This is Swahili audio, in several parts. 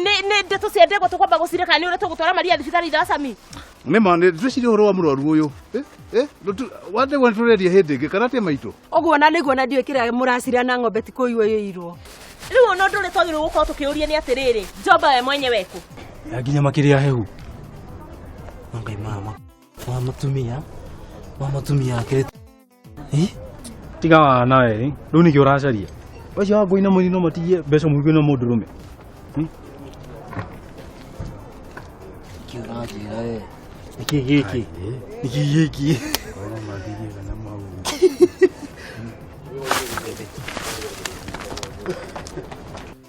ne ndeto cia ndego tukwamba gucireka ni ure tugutwara Maria thibitari da Sami. Nima ne ndiciri horo wa muroru uyu. Wande wantureria hindi ngi kana te maitu. Oguo na niguo na ndiwikira muracira na ng'ombe ti kuiyirwo. Riu no ndure twagirwo gukorwo tukiuria ni atiriri. Jomba we mwenyewe ku. Yaginya makiria hehu. Ngai mama. Wa matumia kire. Tiga nawe, riu ni kiuracaria. Wacio wangu ina munino matiye mbeca muhigo na mundurume. Kiurajira Niki giki. Wana mathirie kana mau.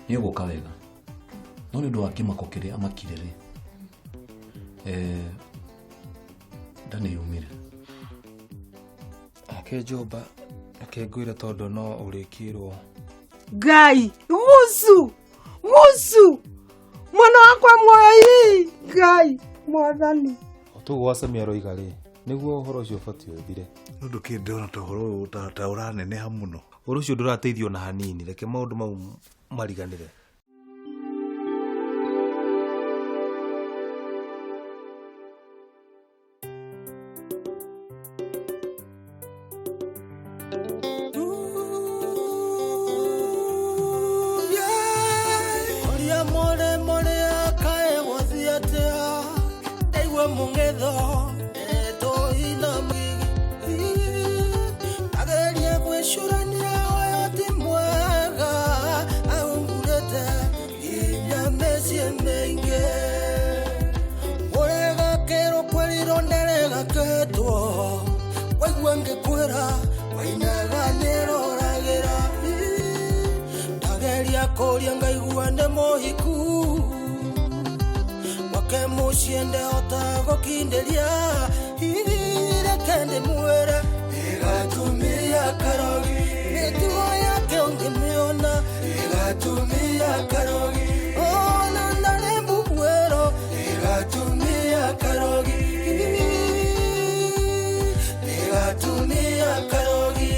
Yego kawega. No ndu akimako kire amakirere. Ndani yumire. Akejoba akegwira tondu no urikirwo. Ngai, Musu. Mwana wakwa mwai. Ngai, mwathani. Tugwacamia roigari niguo uhoro ucio bati uthire. Ndu kindona ta horo ta uraneneha muno. Uhoro ucio ndurateithio na hanini reke maundu mau mariganire. Koria ngaigua nde mohiku wake musiende ota gokinderia ire kende mwere igatumia karogi nituo yake ongemiona igatumia karogi ona ndale mbuero igatumia karogi igatumia karogi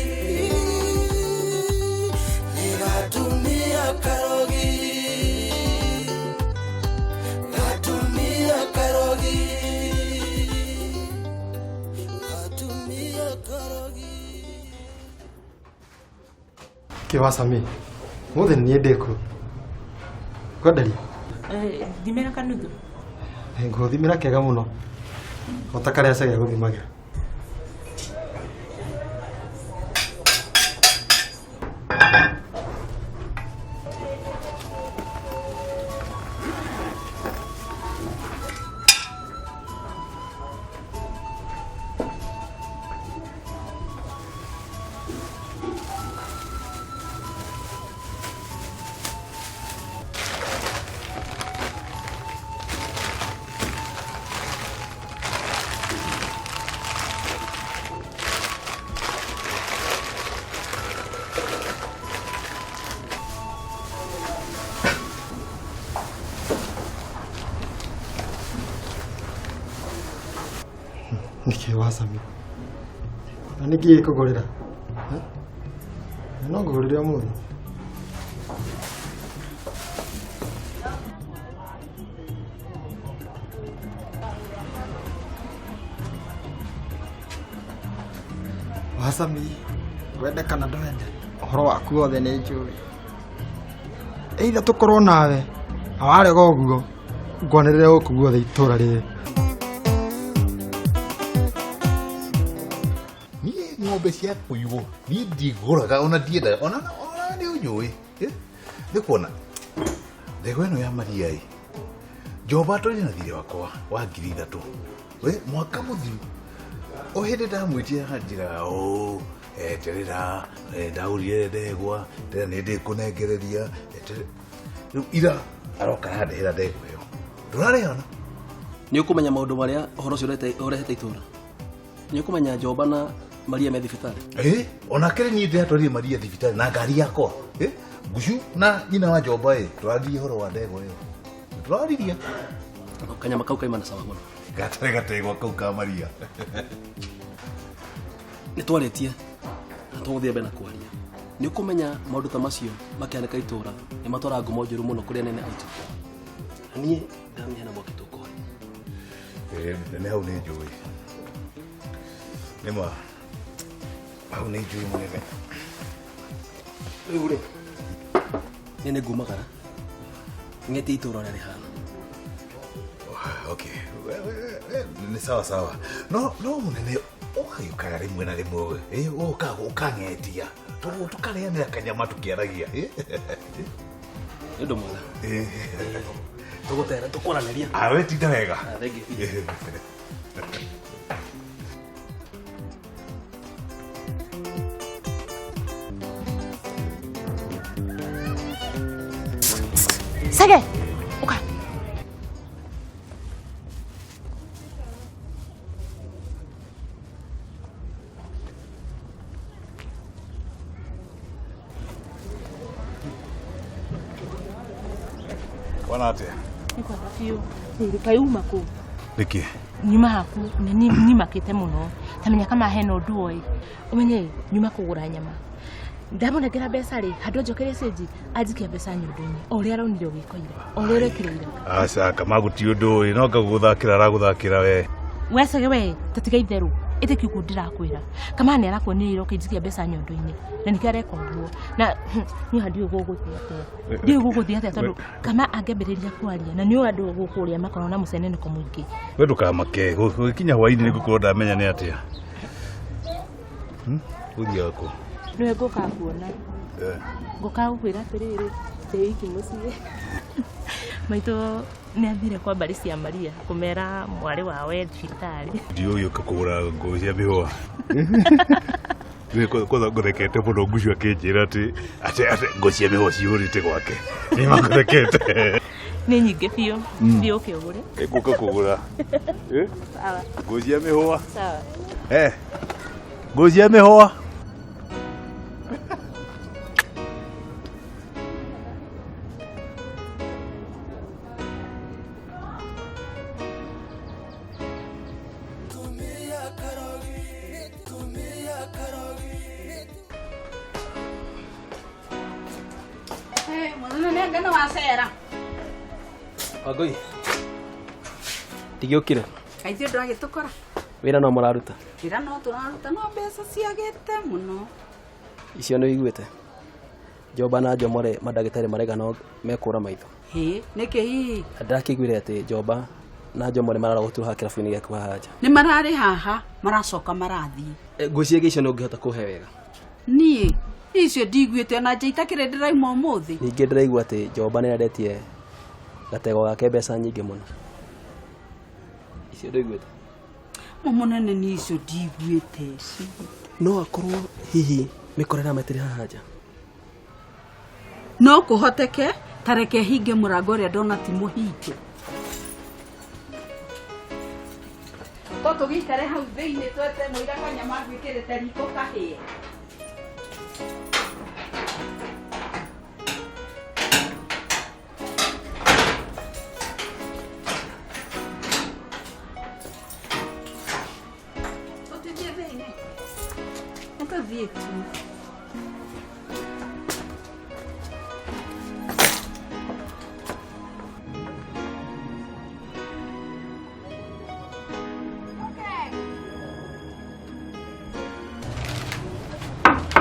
igatumia karogi gatumia karogi gatumia karogi Kiwasami. Muthe ni ndeko. Kwadari. Dimera kanudu. Ngothimira kega muno. Otakare acege guthimagira. Nikiwasami. Niki kugorera. No ngorera muri. Wasami. Wenda kana ndwende. Horo waku othe ni njuri. Either tukorwo nawe. Aware goguo. Ngwanerere okuguo the itura ri. Ng'ombe cia kuiwo ni ndiguraga ona ndienda ona ni unyui ni kuona ndego ino ya Maria Jomba tuli na thire wakwa wa 3,000 we mwaka muthiru ohede ndamwitia njira terera ndaurire ndegwa tena nindi kunengereria riu ira aroka handehera ndegwa iyo ndurarehana ni ukumenya maundu maria horo cio urehete itura ni ukumenya Jomba na Maria me thibitari ona kere ni ndatwarire Maria thibitari na ngari yakwa Gushu na nyina wa Jomba twarire horo wa ndego iyo turariria kanyama kau kaimana sawa muno gategwa kau ka Maria ni twaritie atũgũthie mbere na kwaria ni ukumenya maundu ta macio makianeka itura ni matwara ngumo njuru muno kuri nene aitu Niĩ ndamenya na mwaki tũkũ. Nĩ hau nĩ njũĩ. Nĩma hau nĩ njũĩ mũnene. Rĩu rĩ, nĩ ngumagara ng'etie itũũra rĩrĩa rĩhana. Okay, nĩ sawa. No mũnene ũkagĩũkaga rĩmwe na rĩmwe ũkang'etia tũkarĩanĩra kanyama tũkĩaragia. Nĩ ũndũ mwega. Tũgũtera tũkwaranĩria. We tinda wega. Thengiũ. Sage! Uka! Wanate? Niko rafio. Nilikauma ku. Niki? Nyuma haku, nyuma kite muno. Tamenya kama hena undu oi. Umenye nyuma kugura nyama. Ndabona ngira mbeca ri handu njokere seji ajikia mbeca nyundu-ini. Oria aronire gwikoire. Oria rekirira. Aca kama guti undu oi no ngaguthakira araguthakira we. Wesege we tatiga itheru. Ite kiugo ndirakwira. Kama ni arakuonira iroka ijikia mbeca nyundu-ini. Na nikareka undu. Na ni handi uguguthiate. Ndi uguguthiate tondu kama angembiriria kwaria na ni andu ugukuria makoro na muceneneko muingi. We ndukamake gukinya hwaini nigukorwo ndamenya ni atia. Uthi yako. Niwe ngoka kuona. Ngoka gukwira atiriri teiki mucie. Maito ni athire kwa mbari cia Maria kumera mwari wawe thibitari. Ndio uyu kakugura nguo cia mihwa. Ni kwa ngorekete muno ngucio akinjira ati nguo cia mihwa ciurite gwake. Ni makorekete. Ni nyingi biu. Biu kiugure. Nguka kugura. Sawa. Nguo cia mihwa. Sawa. Nguo cia mihwa. Wangui. Tigiukire. Kaithio ndagĩtũkora. Wĩra no mũraruta. Wĩra no tũraruta no mbeca ciagĩte mũno. Icio nĩ ũiguĩte. Njoba na Njomore mandagĩtarĩ marega no mekũra maitho. Nĩkĩ hihi? Ndakĩiguire atĩ Njoba na Njomore mararogwo tuha kĩrabu-inĩ gĩaku haha nja. Nĩ mararĩ haha maracoka marathiĩ. Ngwĩciria icio nĩ ũngĩhota kũhe wega. Niĩ icio ndiguĩte ona nja itakĩrĩ ndĩraima ũmũthĩ. Ningĩ ndĩraigua atĩ Njoba nĩ arendetie gatego gake mbeca nyingĩ mũno. Icio ndĩiguĩte. Mũnene nĩ icio ndiguĩte. No akorwo hihi mĩkorera maitĩrĩ haha nja. No kũhoteke tareke hinge mũrango ũrĩa ndona ti mũhinge. Tũgĩikare hau thĩinĩ twete mũira kanyama gwĩkĩrĩte riko kahĩe.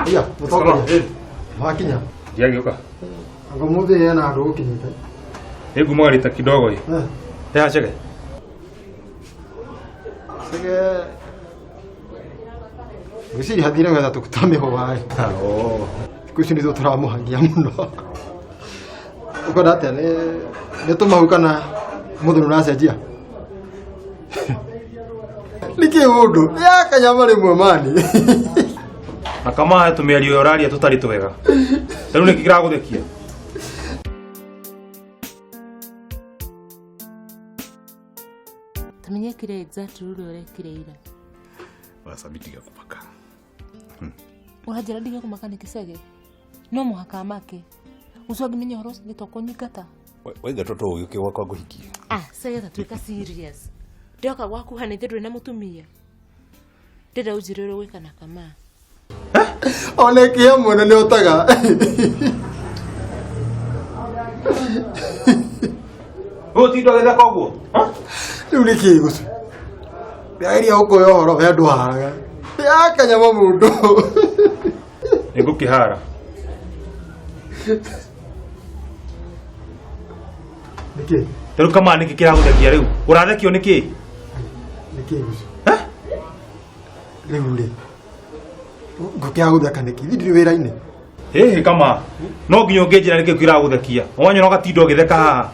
Iya, mutongoria. Wakinya. Ndiagĩũka. Anga mũthĩ ena andũ gũkinyĩte. Nĩngumagarĩta kidogo hii. Ya cheke. Sege. Gwĩciria hathire wetha tũkutame ho waĩ. Kuici nĩ tũtũramũhangia mũno. Ũkwenda atĩa nĩ tũmahu kana mũthuri ũracenjia? Nĩkĩ ũndũ? Ya kanyama rĩmwe mani. Na kama tũmĩario ũraria tũtarĩ twega. Rĩu nĩkĩ kĩragũthekia? Tamenyekire exactly ule urekire ira. Wasabitiga kumaka. Urajira diga kumaka nikisege. No muhaka make. Uswagi menye horosi gitokonyikata. Waiga toto uyu wakwa guhikia. Sege tatuika serious. Ndoka gwaku hanithirwe na mutumia. Ndenda ujiriro weka na kama. Onekia mwana nĩ ũtaga. Go tindo githeka uguo. Riu ni ki gucu. Ndairia ukoya horo we andu haraga. Ya kanyama mundu. Nigukihara. Niki? Teru kama niki kiraguthekia riu. Urathekio niki? Niki gucu. Riu ri. Ngukia gutheka niki? Thiri wira-ini. Hey, kama no nginya ungenjira niki kiraguthekia. Wanyona gatindo githeka haha.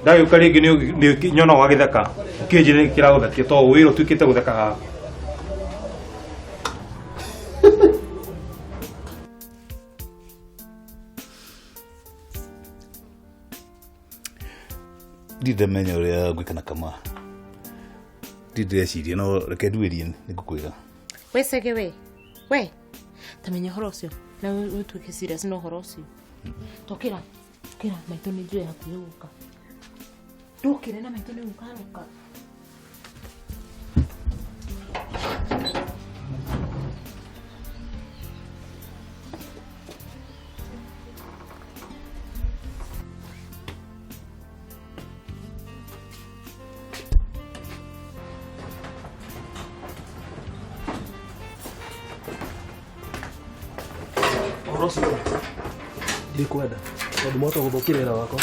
Ndagä å ka rä ngä nä nyona wa gä theka kä njä nä kä ragåthekia to wä rå tuä kä te gå theka haha ndindamenya å rä a ngwä kana kama ndindäreciria no reke nduä rie nä ngå kwä ra wecege we tamenya å horo å cio na wä tuä ke no å horo å cio tokä ra maitå nä njå hakuä gå ka ndåkä re na maitå nä gå ka ndikwenda tondå mwata gå thå kä rä ra wakwa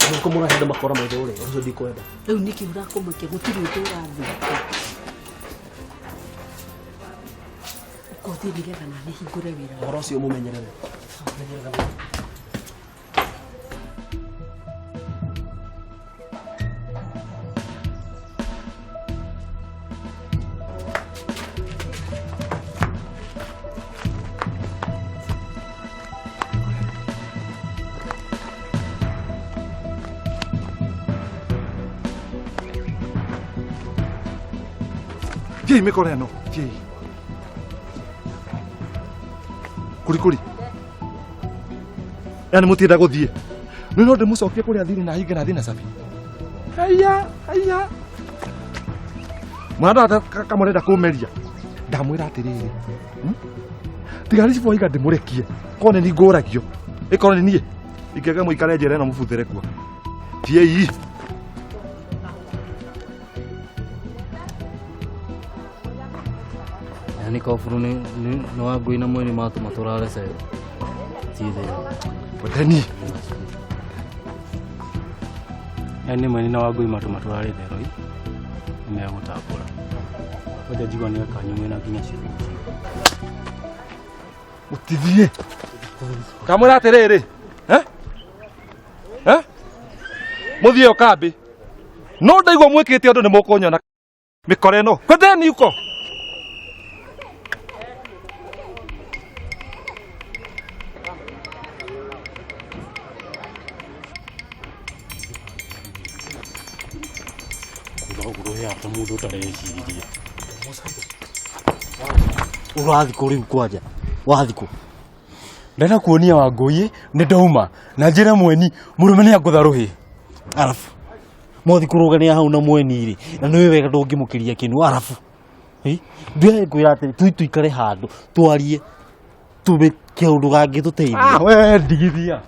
kå må rahende makora maitå rä å cio ndikwenda rä u nä kä å rakå må kä gå tirä å tå rathä ũkothiĩ nĩgetha na nĩ hingũre wĩra å horo å cio må menyerere Jei mikore eno, jei. Kuri. Yani mutienda guthie. No ndimucokie kuria thiri na hinge na thina sabi. Haya. Mwana kamurenda kumeria. Ndamwira atiriri. Tigari cibo iga ndimurekie. Kone ni nguragio. Ikone nie. Ingega muikare njere na mubuthere kuo. Jei. Yani kofuru ni wagui na mwini matu maturare se tide Poteni yani mwini na wagui matu maturare thero i ni agutapura oja jigwa ni akanyumwe na kinya ciru utithie kamura atiriri muthie ukambi no ndaigwa mwikite undu ni mukonyona mikore no kwendeni uko mundu utareciria urathiko riu kwanja wathiko ndena kuonia Wangui ni ndauma na njira mweni murume ni angutha ruhi arafu mothi kurugania hau na mweni ri na niwe wega ndungimukiria kinu arafu ndwe kwira ati tuikare handu twarie tube kiundu gangi tuteithia we ndigithia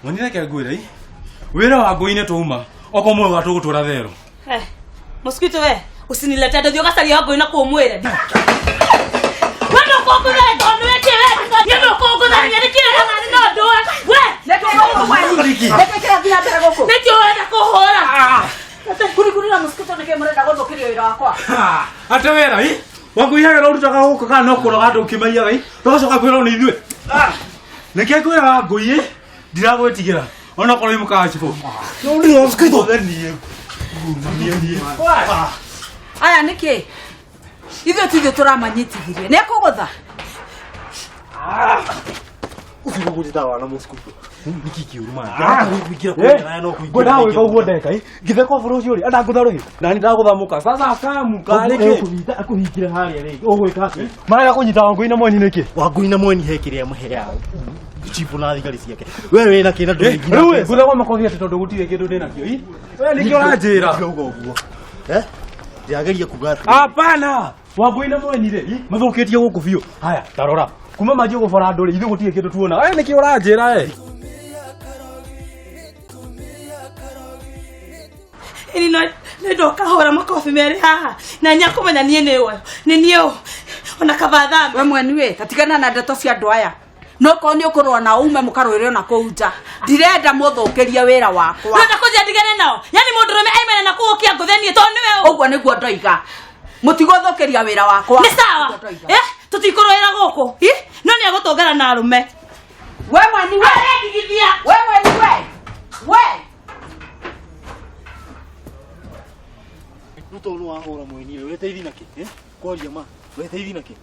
Mwenire ke ngwira i wira wa Wangui ne tuma oko mwe wa tugutura thero mosquito we usinilete ndio gacaria Wangui na kumwire wendo kokura ndo weke we yemo kokura nyari kire na no ndo we leko ngo kwani leko kira thia mbere goko nekio wenda kuhora kuri na mosquito ne ke murenda guthukiria wira wakwa ate wira i Wangui hagera urutaga guko kana no kuroga andu kimaia i tugacoka kwira ni ithuĩ neke kwira Wangui ndiragwĩtigĩra ona korwo imukaga cibo no ndio mosquito thenie aya niki ithuĩ tithio turamanyitithirie nĩ kũgũtha usigugujita wana mosquito niki kiuruma ngikira kwira no kuingĩra ngwenda gwĩka ũguo ndeka ngitheka bũrũ ũcio rĩ anda ngũtha rũhi na nĩ ndagũthamuka sasa kamuka rĩkĩ akũhingire harĩa rĩngĩ ũgwĩka atĩ marega kũnyita Wangui na mweni nĩkĩ Wangui na mweni he kĩrĩa mũhe yao chifu na thigari ciake wewe na kina ndũingĩ wewe ngũthagwo makothi atĩ tondũ gũtirĩ kĩndũ ndĩnakĩo wewe nĩkĩo ũranjĩra ũguo ndiageria kuga hapana Wangũi na mwenire mathũkĩtie gũkũ biũ haya tarora kuma manjie gũbara ndũrĩ ithuĩ gũtirĩ kĩndũ tuona wewe nĩkĩo ũranjĩra ini no ndoka hora makofi mere haha na nyakumenya nie ni niyo ona kabatha we mweni we tatigana na ndeto cia andũ aya no ko ni ukorwo na ume mukarwire na kuuja ndirenda muthukiria wira wakwa nda kujia ndigane nao yani mundurume aimena na kuukia nguthenie to niwe uguo niguo ndoiga mutigothukiria wira wakwa ni sawa tutikorwira guku no ni agutongana na arume we mweni we arengithia we mweni we Ruto no ahora mweni weteithia naki kwaria ma weteithia naki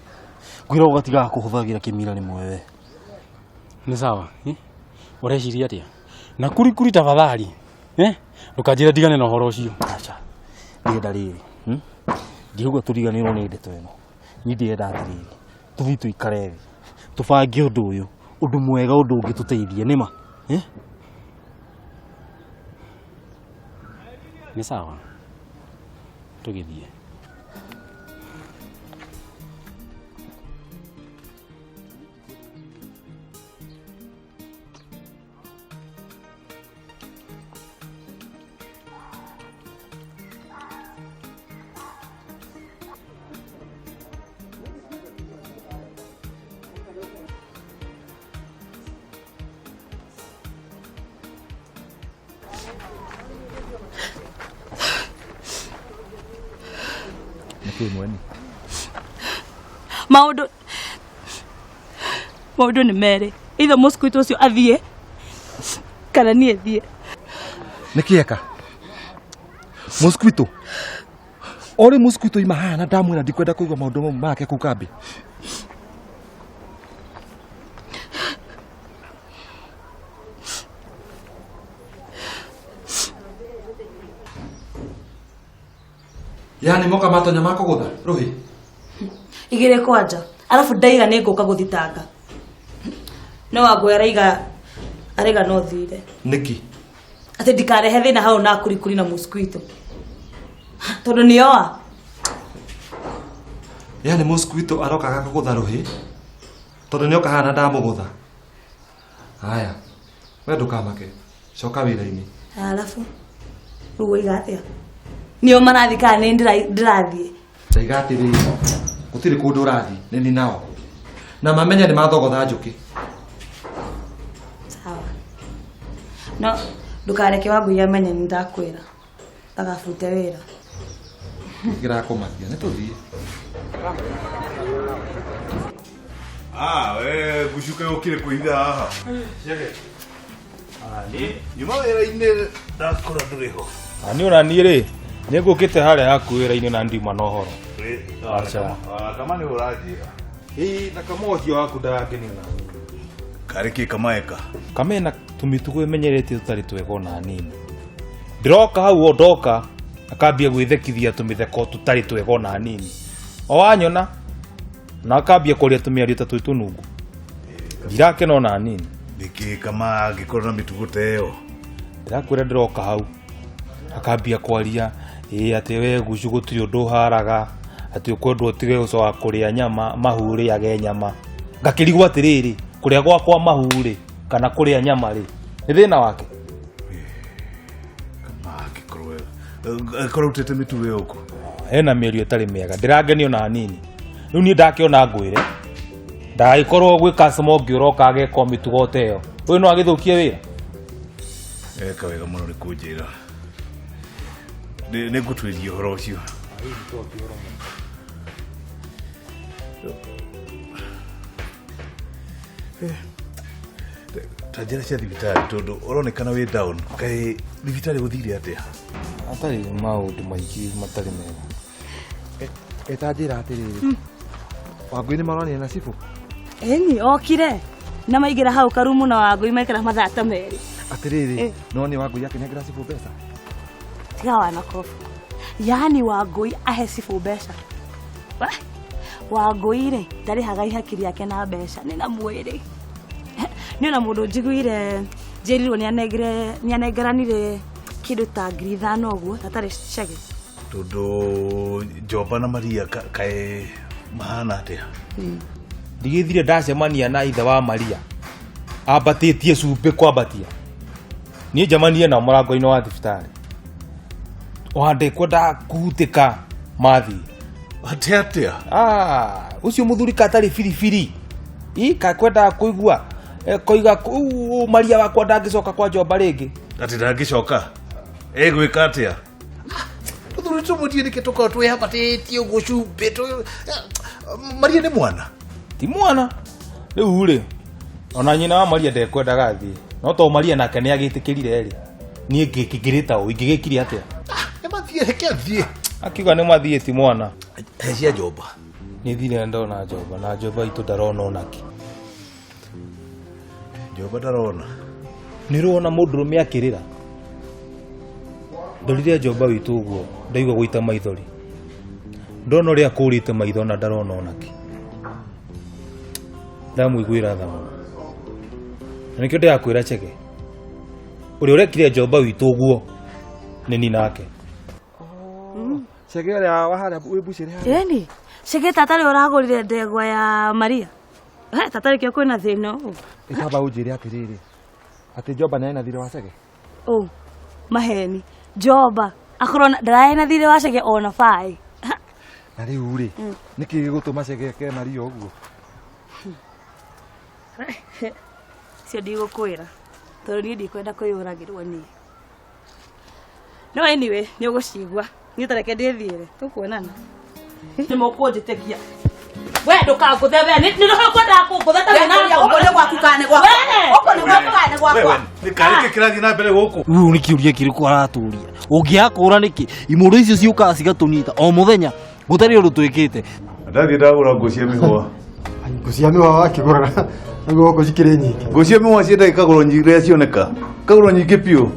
gwira ugatiga kuhuthagira kimira ni mwewe ni sawa ureciria atia na kuri tafadhali ndukanjira ndigane na horo ucio acha ndienda riri ndiuga turiganirwo ni ndeto ino ni ndienda atiriri tuthi tuikare thi tubange undu uyu undu mwega undu ungituteithia nima ni sawa tugithie maundu ni mere itho muskuito ucio athie kana nie thie nikieka mosquito ori mosquito imahana ndamwira ndikwenda kuigwa maundu mau make ku kambi yani moka matonya mako gutha ruhi igire kwanja alafu ndaiga ni nguka guthitanga no wangwera arega no thire niki ati ndikarehe thina hau na kurikuri na mosquito tondu nioa yani mosquito arokaga kugutha ruhi tondu nioka hana ndamugutha haya we ndukamake coka wira-ini alafu rugo igatia nio marathi kana ni ndirathie ndaigatiri gutiri kundu urathi ni nao na mamenya ni mathogotha njuki sawa no ndukareke Wangũi amenye ni ndakwira agafute wira ngirakumathia ni tuthie we gushuke ukire kuitha haha nyuma wira-ini ndakora nduriho ani ona nie ri ni ngukite haria haku wira-ini na ndima na uhoro acha kama ni urajira na kamothio waku ndangeni na kariki kamaeka kamena tumitugo imenyerete tutari twega ona nini ndiroka hau ndoka akambia gwithekithia tumitheko tutari twega ona nini o wanyona na akambia kuria tumiario ta twi tunungu ndirakena ona nini niki kama angikorwo na mitugo teo ndirakwira ndiroka hau akambia kwaria ati we gucu gutiri undu haraga ati ukwendwo tige ucoka kuria nyama mahuri age nyama ngakirigwo atiriri kuria gwakwa mahuri kana kuria nyama ri ni thina wake kama agikorwo utete mitugo yuko hena mĩario ĩtarĩ mĩega ndĩrangenio na nini rĩu niĩ ndakĩona ngwĩre ndagĩkorwo gwĩ customer ũngĩ ũroka ageka mĩtugo ta ĩyo ũyũ no agĩthũkie wĩra eka wega mũno nĩ kũnjĩra nĩ ngũtuĩria ũhoro ũcio ta njĩra cia thibitarĩ tondũ ũronekana wĩ down kaĩ thibitarĩ gũthire atĩa atarĩ maũndũ maingĩ matarĩ mega eta njĩra atĩrĩrĩ Wangũi nĩ maronire na cibu eni okire na maigira hau karumu na Wangũi maikara mathaa ta merĩ atĩrĩrĩ no nĩ Wangũi akĩnengera cibu mbeca tiga wana kofu yani Wangũi ahe cibu mbeca Wangũi rĩ ndarĩhaga ihakiri yake na mbeca nĩ na mwĩrĩ Nĩ ona mũndũ njiguire njĩrirwo nĩanengeranire kĩndũ ta 5,000 ũguo hatarĩ cege. Tondũ Njoba na Maria kaĩ mahana atĩa? Ndigithire ndacemania na ithe wa Maria ambatĩtie cumbĩ kwambatia. Niĩ njamanie na mũrango-inĩ wa thibitarĩ. Ohande kwenda kuhutĩka mathi. Atĩa? Ucio mũthuri katarĩ firifiri. Ika kwenda kũigua koiga Maria wakwa ndangĩcoka kwa Njoba rĩngĩ. Ati ndangĩcoka? Egwĩka atĩa? Mũthuri tũmũtie nĩkĩ tũkorwo twĩhambatĩtie ũguo cumbĩ? Maria nĩ mwana? Ti mwana. Rĩu rĩ, ona nyina wa Maria ndekwendaga athiĩ. No to Maria nake nĩ agĩtĩkĩrire rĩ. Niĩ ngĩkĩrĩta ũũ ingĩgĩkire atĩa? Nĩmathiĩ reke athiĩ. Akiuga nĩmathiĩ ti mwana. Cia Njoba. Nĩ thire ndona Njoba na Njoba itũ ndarona onaki. Njoba ndarona. Nĩrona mũndũrũme akĩrĩra. Ndorire Njoba witũ ũguo ndaigua gũita maithori. Ndona ũrĩa kũrĩte maitho na ndarona onaki. Ndamũiguĩra tha mũno. Na nĩkĩo ndĩrakwĩra Chege. Ũrĩa ũrekire Njoba witũ ũguo nĩ ni nake. Chege ũrĩa waharĩa wĩmbucĩrĩ haha. Ĩni, Chege tata rĩ ũragũrire ndegwa ya Maria. Tata rĩkĩo kwĩna thĩna ũũ. Ĩkamba ũnjĩre atĩrĩrĩ. Atĩ Njoba nĩ ena thirĩ wa Chege. Maheni. Njoba akorwo ndararĩ thirĩ wa Chege ona bai. Na rĩu rĩ, nĩkĩ gĩgũtũma Chege ke Maria ũguo? Cio ndigũkwĩra tondũ niĩ ndikwenda kwĩyũragĩrwo niĩ. No anyway nĩ ũgũcigua. Niĩ tareke ndĩthiĩre. Tũkuonana. Nĩ mũkũnjĩtĩkia. We ndũkangũthe we nĩ kwenda kũngũtha ta na ũguo nĩ gwaku kana nĩ gwaku. Ũguo nĩ gwaku kana nĩ gwakwa. Nĩ karĩ kĩrathiĩ na mbere gũkũ. Rĩu nĩ kĩũria kĩrĩkũ aratũria. Ũngĩakũra nĩkĩ? Imũndũ icio ciũkaga cigatũnyita o mũthenya gũtarĩ ũndũ twĩkĩte. Ndathiĩ ndagũra ngũ cia mĩhũa. Ngũ cia mĩhũa wakĩgũraga nĩguo ngũ cikĩrĩ nyingĩ. Ngũ cia mĩhũa ciendaga ikagũrwo nyingĩ rĩrĩa cioneka. Kagũrwo nyingĩ piũ.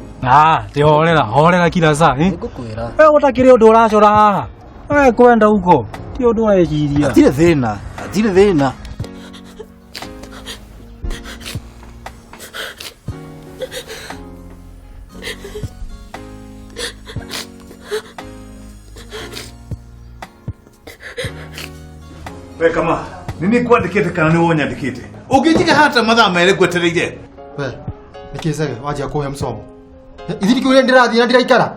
Te horera kila saa. Ngũkwĩra. We gũtakĩrĩ ũndũ ũracora haha. We kwenda huko. Ti ũndũ ũreciria. Hatirĩ thĩna. Hatirĩ thĩna. We kama nini kwandĩkĩte kana nĩ wonyandĩkĩte? Ũngĩnjiga hata mathaa merĩ ngwetereire. We nĩkĩ Chege wanjia kũhe msomo. Ithiriki ũrĩa ndĩrathiĩ na ndĩraikara.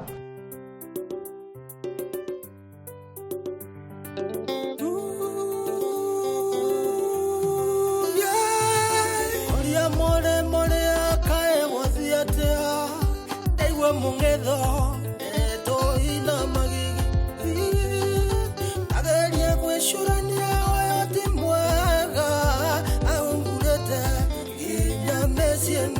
Messi and